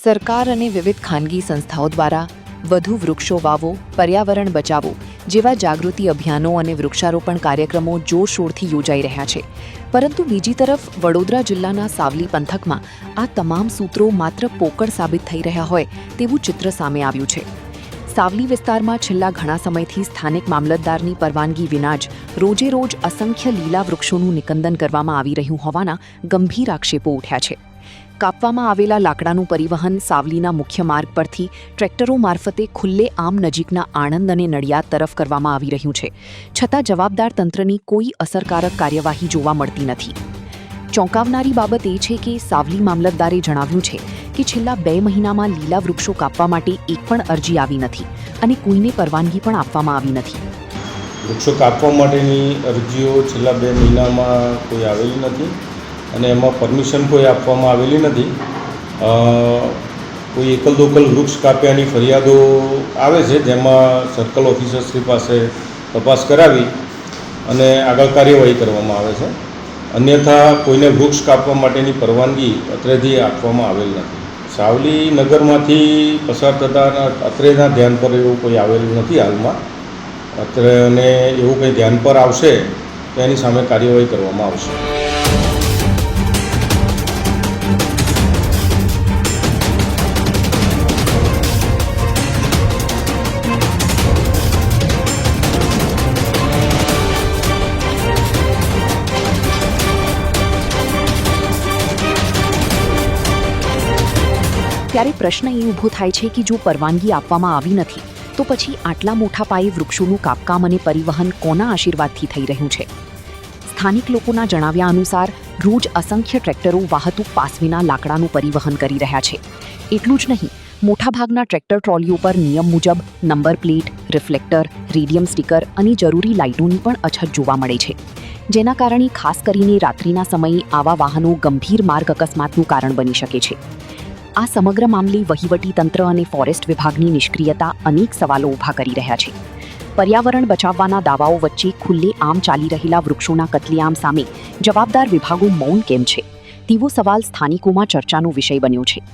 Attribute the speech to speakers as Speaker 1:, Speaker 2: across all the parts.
Speaker 1: સરકાર અને વિવિધ ખાનગી સંસ્થાઓ દ્વારા વધુ વૃક્ષો વાવો, પર્યાવરણ બચાવો જેવા જાગૃતિ અભિયાનો અને વૃક્ષારોપણ કાર્યક્રમો જોરશોરથી યોજાઈ રહ્યા છે. પરંતુ બીજી તરફ વડોદરા જિલ્લાના સાવલી પંથકમાં આ તમામ સૂત્રો માત્ર પોકળ સાબિત થઈ રહ્યા હોય તેવું ચિત્ર સામે આવ્યું છે. સાવલી વિસ્તારમાં છેલ્લા ઘણા સમયથી સ્થાનિક મામલતદારની પરવાનગી વિના જ રોજે રોજ અસંખ્ય લીલા વૃક્ષોનું નિકંદન કરવામાં આવી રહ્યું હોવાના ગંભીર આક્ષેપો ઉઠ્યા છે. કાપવામાં આવેલા લાકડાનું પરિવહન સાવલીના મુખ્ય માર્ગ પરથી ટ્રેક્ટરો મારફતે ખુલ્લે આમ નજીકના આણંદ અને નડિયાદ તરફ કરવામાં આવી રહ્યું છે, છતાં જવાબદાર તંત્રની કોઈ અસરકારક કાર્યવાહી જોવા મળતી નથી. ચોંકાવનારી બાબત એ છે કે સાવલી મામલતદારે જણાવ્યું છે કે છેલ્લા 2 મહિનામાં લીલા વૃક્ષો કાપવા માટે એક પણ અરજી આવી નથી અને કોઈને પરવાનગી પણ આપવામાં આવી નથી.
Speaker 2: વૃક્ષો કાપવા માટેની અરજીઓ છેલ્લા 2 મહિનામાં કોઈ આવેલી નથી અને એમાં પરમિશન કોઈ આપવામાં આવેલી નથી. કોઈ એકલ દોકલ વૃક્ષ કાપ્યાની ફરિયાદો આવે છે, જેમાં સર્કલ ઓફિસરશ્રી પાસે તપાસ કરાવી અને આગળ કાર્યવાહી કરવામાં આવે છે. અન્યથા કોઈને વૃક્ષ કાપવા માટેની પરવાનગી અત્રેથી આપવામાં આવેલ નથી. સાવલી નગરમાંથી પસાર થતા અત્રેના ધ્યાન પર એવું કોઈ આવેલું નથી હાલમાં. અત્રે અને એવું કંઈ ધ્યાન પર આવશે તો એની સામે કાર્યવાહી કરવામાં આવશે.
Speaker 1: ત્યારે પ્રશ્ન એ ઊભો થાય છે કે જો પરવાનગી આપવામાં આવી નથી તો પછી આટલા મોટા પાયે વૃક્ષોનું કાપકામ અને પરિવહન કોના આશીર્વાદથી થઈ રહ્યું છે? સ્થાનિક લોકોના જણાવ્યા અનુસાર રોજ અસંખ્ય ટ્રેક્ટરો વાહતુક પાસ વિના લાકડાનું પરિવહન કરી રહ્યા છે. એટલું જ નહીં, મોટાભાગના ટ્રેક્ટર ટ્રોલીઓ પર નિયમ મુજબ number plate, reflector, radium sticker અને જરૂરી લાઇટોની પણ અછત જોવા મળે છે, જેના કારણે ખાસ કરીને રાત્રિના સમયે આવા વાહનો ગંભીર માર્ગ અકસ્માતનું કારણ બની શકે છે. આ સમગ્ર મામલે વહીવટી તંત્ર અને ફોરેસ્ટ વિભાગની નિષ્ક્રિયતા અનેક સવાલો ઊભા કરી રહ્યા છે. પર્યાવરણ બચાવવાના દાવાઓ વચ્ચે ખુલ્લે આમ ચાલી રહેલા વૃક્ષોના કતલેઆમ સામે જવાબદાર વિભાગો મૌન કેમ છે તેવો સવાલ સ્થાનિકોમાં ચર્ચાનો વિષય બન્યો છે.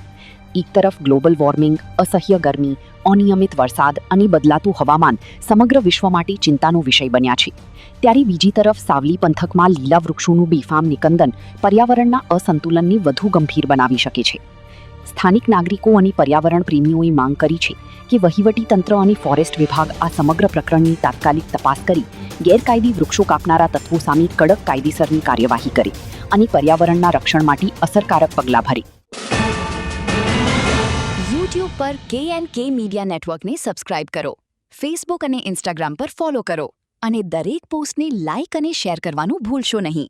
Speaker 1: એક તરફ ગ્લોબલ વોર્મિંગ, અસહ્ય ગરમી, અનિયમિત વરસાદ અને બદલાતું હવામાન સમગ્ર વિશ્વ માટે ચિંતાનો વિષય બન્યા છે, ત્યારે બીજી તરફ સાવલી પંથકમાં લીલા વૃક્ષોનું બેફામ નિકંદન પર્યાવરણના અસંતુલનને વધુ ગંભીર બનાવી શકે છે. સ્થાનિક નાગરિકો અને પર્યાવરણ પ્રેમીઓએ માંગ કરી છે કે વહીવટી તંત્ર અને ફોરેસ્ટ વિભાગ આ સમગ્ર પ્રકરણની તાત્કાલિક તપાસ કરી ગેરકાયદે વૃક્ષો કાપનારા તત્વો સામે કડક કાયદેસરની કાર્યવાહી કરે અને પર્યાવરણના રક્ષણ માટે અસરકારક પગલાં ભરે.
Speaker 3: YouTube પર KNK મીડિયા નેટવર્કને સબસ્ક્રાઇબ કરો, ફેસબુક અને ઇન્સ્ટાગ્રામ પર ફોલો કરો અને દરેક પોસ્ટને લાઇક અને શેર કરવાનું ભૂલશો નહીં.